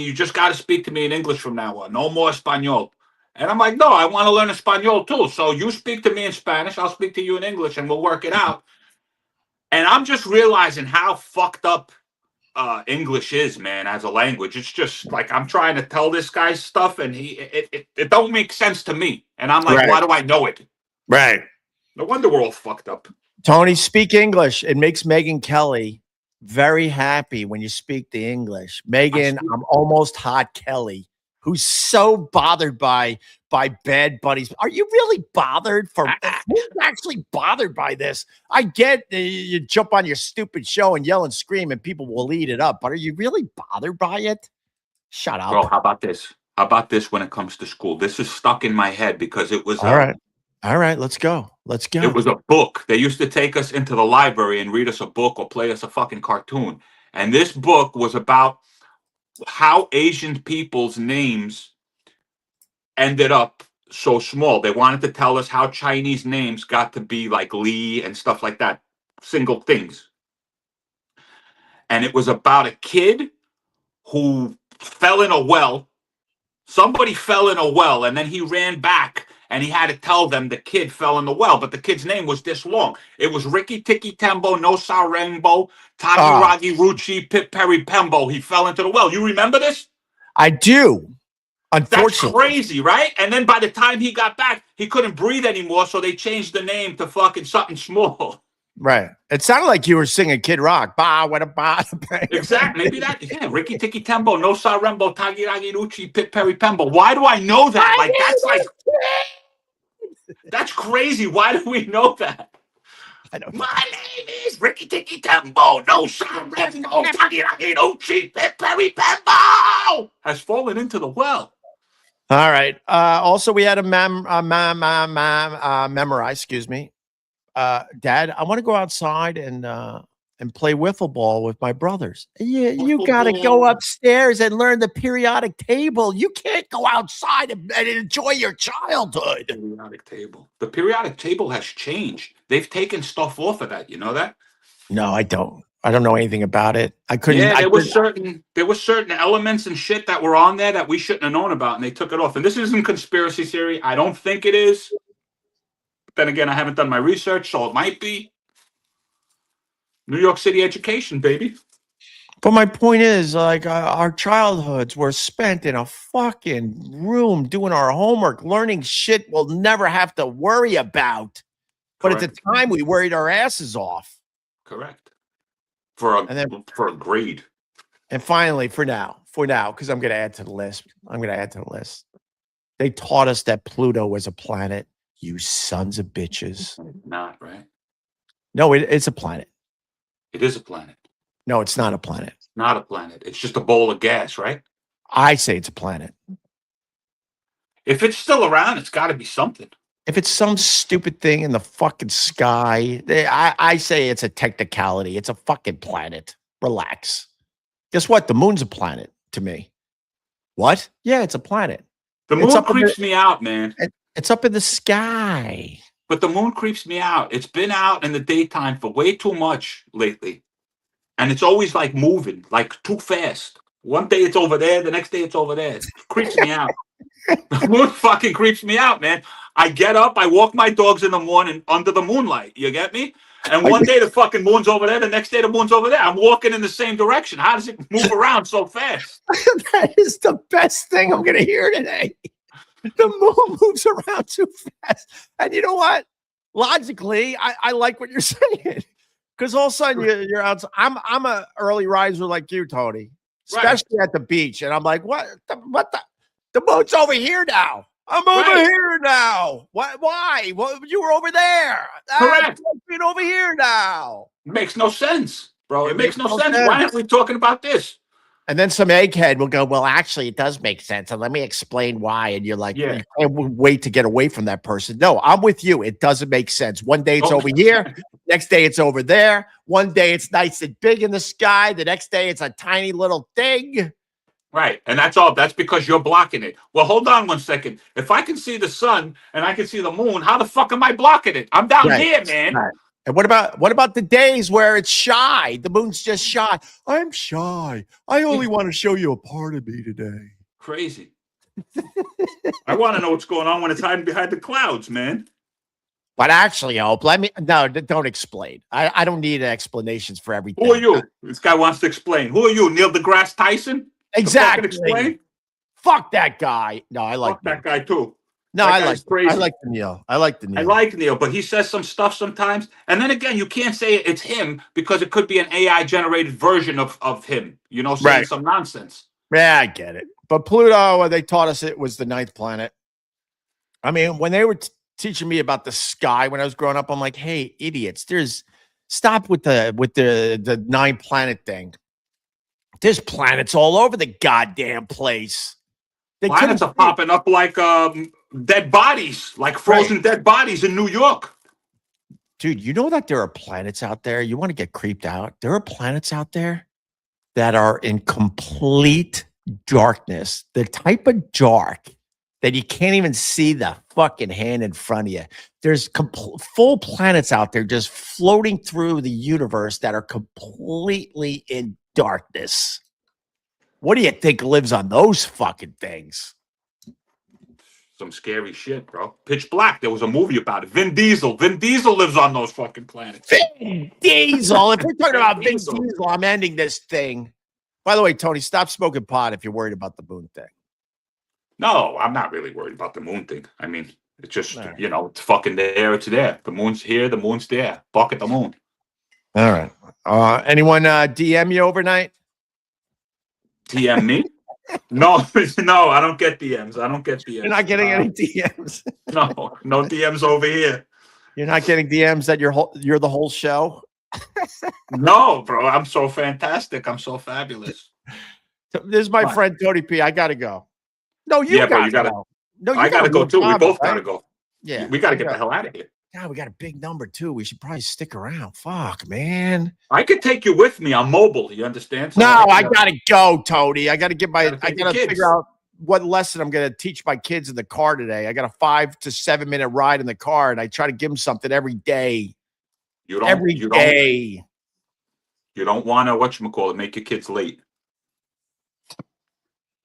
you just got to speak to me in English from now on. No more Espanol. And I'm like, no, I want to learn Espanol too. So you speak to me in Spanish, I'll speak to you in English, and we'll work it out. And I'm just realizing how fucked up English is, man, as a language. It's just like I'm trying to tell this guy stuff, and it don't make sense to me. And I'm like, why do I know it? Right. No wonder we're all fucked up. Tony, speak English. It makes Megyn Kelly very happy when you speak the English. Megyn, I'm almost hot Kelly, who's so bothered by bad buddies. Are you really bothered? Who's actually bothered by this? I get you jump on your stupid show and yell and scream and people will eat it up, but are you really bothered by it? Shut up. Bro, how about this? How about this when it comes to school? This is stuck in my head because it was all right. All right, let's go. Let's go. It was a book. They used to take us into the library and read us a book or play us a fucking cartoon. And this book was about how Asian people's names ended up so small. They wanted to tell us how Chinese names got to be like Lee and stuff like that, single things. And it was about a kid who fell in a well. Somebody fell in a well, and then he ran back, and he had to tell them the kid fell in the well, but the kid's name was this long. It was Ricky Tiki Tembo, No Sa Rainbow, Tagi Ragi Ruchi, Pip Perry Pembo. He fell into the well. You remember this? I do. Unfortunately. That's crazy, right? And then by the time he got back, he couldn't breathe anymore, so they changed the name to fucking something small. Right. It sounded like you were singing Kid Rock. Ba, what a ba. Exactly. Maybe that. Yeah. Ricky Tiki Tembo, No Sa Rembo, Tagi Ragi Ruchi, Pip Perry Pembo. Why do I know that? Like, that's like. That's crazy. Why do we know that? I don't know. My name is Ricky Tiki Tembo. No Sam Rembo. Tagi Ragi Ruchi, Pip Perry Pembo has fallen into the well. All right. Also, we had a memorize. Excuse me, Dad. I want to go outside and play wiffle ball with my brothers. You got to go upstairs and learn the periodic table. You can't go outside and enjoy your childhood. Periodic table. The periodic table has changed. They've taken stuff off of that. You know that? No, I don't. I don't know anything about it. I couldn't. Yeah, there were certain elements and shit that were on there that we shouldn't have known about, and they took it off. And this isn't conspiracy theory. I don't think it is. But then again, I haven't done my research, so it might be. New York City education, baby. But my point is, like, our childhoods were spent in a fucking room doing our homework, learning shit we'll never have to worry about. But at the time, we worried our asses off. Correct. For a grade. And finally, for now, because I'm going to add to the list. They taught us that Pluto was a planet. You sons of bitches. Not right. No, it's a planet. It is a planet. No, it's not a planet. It's not a planet. It's just a bowl of gas, right? I say it's a planet. If it's still around, it's got to be something. If it's some stupid thing in the fucking sky, I say it's a technicality. It's a fucking planet. Relax. Guess what? The moon's a planet to me. What? Yeah, it's a planet. The It's moon up in the. creeps me out, man. It's up in the sky. But the moon creeps me out. It's been out in the daytime for way too much lately. And it's always like moving, like too fast. One day it's over there, the next day it's over there. It creeps me out. The moon fucking creeps me out, man. I get up, I walk my dogs in the morning under the moonlight. You get me? And one day the fucking moon's over there, the next day the moon's over there. I'm walking in the same direction. How does it move around so fast? That is the best thing I'm going to hear today. The moon moves around too fast. And you know what? Logically, I like what you're saying. Because all of a sudden you're out. I'm a early riser like you, Tony, especially at the beach. And I'm like, what the moon's over here now. I'm over here now. Why? Well, you were over there. Correct. Being over here now. It makes no sense, bro. It makes no sense. Why aren't we talking about this? And then some egghead will go, well, actually, it does make sense. And let me explain why. And you're like, you can't wait to get away from that person. No, I'm with you. It doesn't make sense. One day it's over here. Next day it's over there. One day it's nice and big in the sky. The next day it's a tiny little thing. Right. And that's all. That's because you're blocking it. Well, hold on one second. If I can see the sun and I can see the moon, how the fuck am I blocking it? I'm down here, man. Right. And what about the days where it's shy? The moon's just shy. I'm shy. I only want to show you a part of me today. Crazy. I want to know what's going on when it's hiding behind the clouds, man. But actually, Hope, don't explain. I don't need explanations for everything. Who are you? This guy wants to explain. Who are you, Neil deGrasse Tyson? Exactly. Explain? Fuck that guy. No, I like that guy too. No, I like the Neil. I like Neil, but he says some stuff sometimes. And then again, you can't say it's him because it could be an AI generated version of him, saying some nonsense. Yeah, I get it. But Pluto, they taught us it was the 9th planet. I mean, when they were teaching me about the sky when I was growing up, I'm like, hey, idiots, stop with the 9 planet thing. There's planets all over the goddamn place. Planets are popping up like dead bodies, like frozen dead bodies in New York. Dude, you know that there are planets out there? You want to get creeped out? There are planets out there that are in complete darkness. The type of dark that you can't even see the fucking hand in front of you. There's full planets out there just floating through the universe that are completely in darkness. What do you think lives on those fucking things? Some scary shit, bro. Pitch Black. There was a movie about it. Vin Diesel. Vin Diesel lives on those fucking planets. Vin Diesel. If we're talking about Vin Diesel, I'm ending this thing. By the way, Tony, stop smoking pot if you're worried about the moon thing. No, I'm not really worried about the moon thing. I mean, it's just, it's fucking there. It's there. The moon's here. The moon's there. Fuck at the moon. All right. Anyone DM you overnight? DM me? No, I don't get DMs. You're not getting any DMs. No DMs over here. You're not getting DMs that you're the whole show? No, bro. I'm so fantastic. I'm so fabulous. This is my friend Tony P. I gotta go. No, you gotta go. No, I gotta go too. We both gotta go. Yeah, we gotta get the hell out of here. God, we got a big number too. We should probably stick around. Fuck, man. I could take you with me. I'm mobile. You understand? So I gotta go, Tony. I gotta figure out what lesson I'm gonna teach my kids in the car today. I got a 5 to 7 minute ride in the car, and I try to give them something every day. Every day. You don't want to whatchamacallit, make your kids late.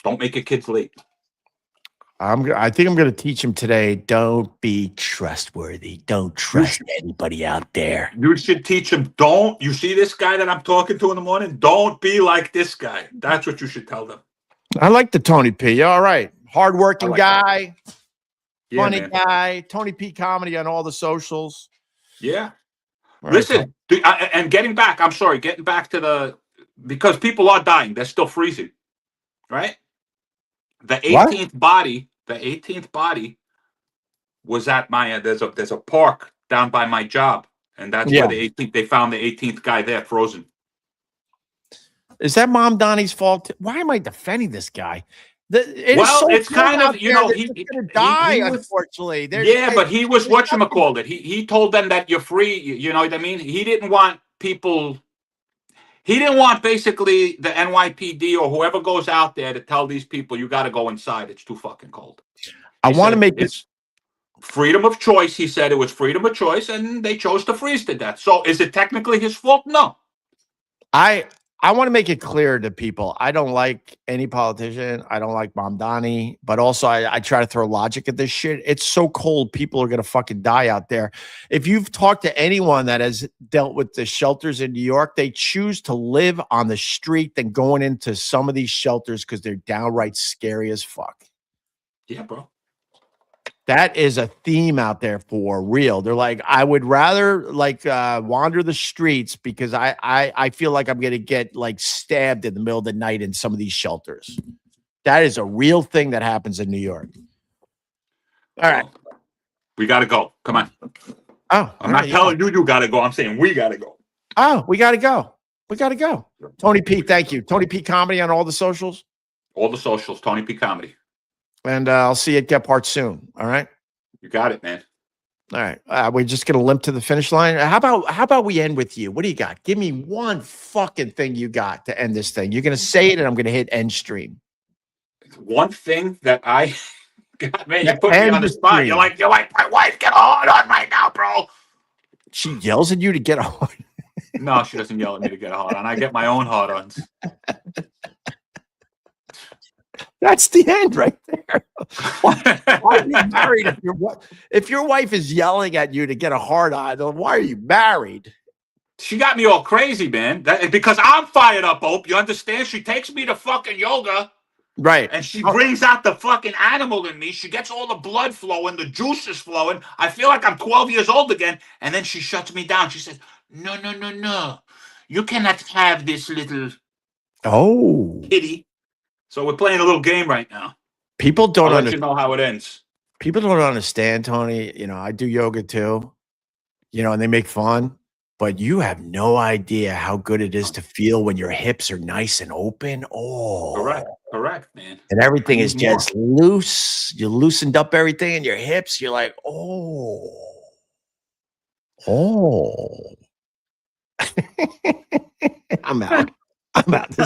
Don't make your kids late. I think I'm going to teach him today. Don't be trustworthy. Don't trust anybody out there. You should teach him. You see this guy that I'm talking to in the morning? Don't be like this guy. That's what you should tell them. I like the Tony P. All right. Hardworking guy. Funny guy. Tony P comedy on all the socials. Yeah. Listen, and getting back to because people are dying. They're still freezing. Right? The 18th body was at my there's a park down by my job, and that's where they found the 18th guy there frozen. Is that Mom Donnie's fault? Why am I defending this guy? It's kind of he's gonna die, unfortunately. But he was whatchamacallit. He told them that you're free. You know what I mean? He didn't want people. He didn't want basically the NYPD or whoever goes out there to tell these people you got to go inside. It's too fucking cold. I He want to said make it's freedom of choice. He said it was freedom of choice, and they chose to freeze to death. So is it technically his fault? No. I want to make it clear to people. I don't like any politician. I don't like Mamdani, but also I try to throw logic at this shit. It's so cold. People are going to fucking die out there. If you've talked to anyone that has dealt with the shelters in New York, they choose to live on the street than going into some of these shelters because they're downright scary as fuck. Yeah, bro. That is a theme out there for real. They're like, I would rather like wander the streets because I feel like I'm gonna get like stabbed in the middle of the night in some of these shelters. That is a real thing that happens in New York. All right. We gotta go. Come on. Oh, I'm not telling you gotta go. I'm saying we gotta go. Oh, we gotta go. We gotta go. Tony P, thank you. Tony P Comedy on all the socials. All the socials, Tony P Comedy. And I'll see you at Get Part soon. All right. You got it, man. All right. We're just gonna limp to the finish line. How about we end with you? What do you got? Give me one fucking thing you got to end this thing. You're gonna say it, and I'm gonna hit end stream. One thing that I got, man, you put me End on the spot. stream. You're like, my wife, get hard on right now, bro. She yells at you to get on. No, she doesn't yell at me to get hard on. I get my own hard ons. That's the end right there. Why are you married if your wife is yelling at you to get a hard on? Why are you married? She got me all crazy, man. Because I'm fired up, Hope. You understand? She takes me to fucking yoga. Right. And she brings out the fucking animal in me. She gets all the blood flowing, the juices flowing. I feel like I'm 12 years old again. And then she shuts me down. She says, no, no, no, no. You cannot have this little kitty. So we're playing a little game right now. People don't I'll let you know how it ends. People don't understand, Tony. You know, I do yoga too, and they make fun, but you have no idea how good it is to feel when your hips are nice and open. Oh, correct, man. And everything is just loose. You loosened up everything in your hips. You're like, oh. I'm out. I'm out.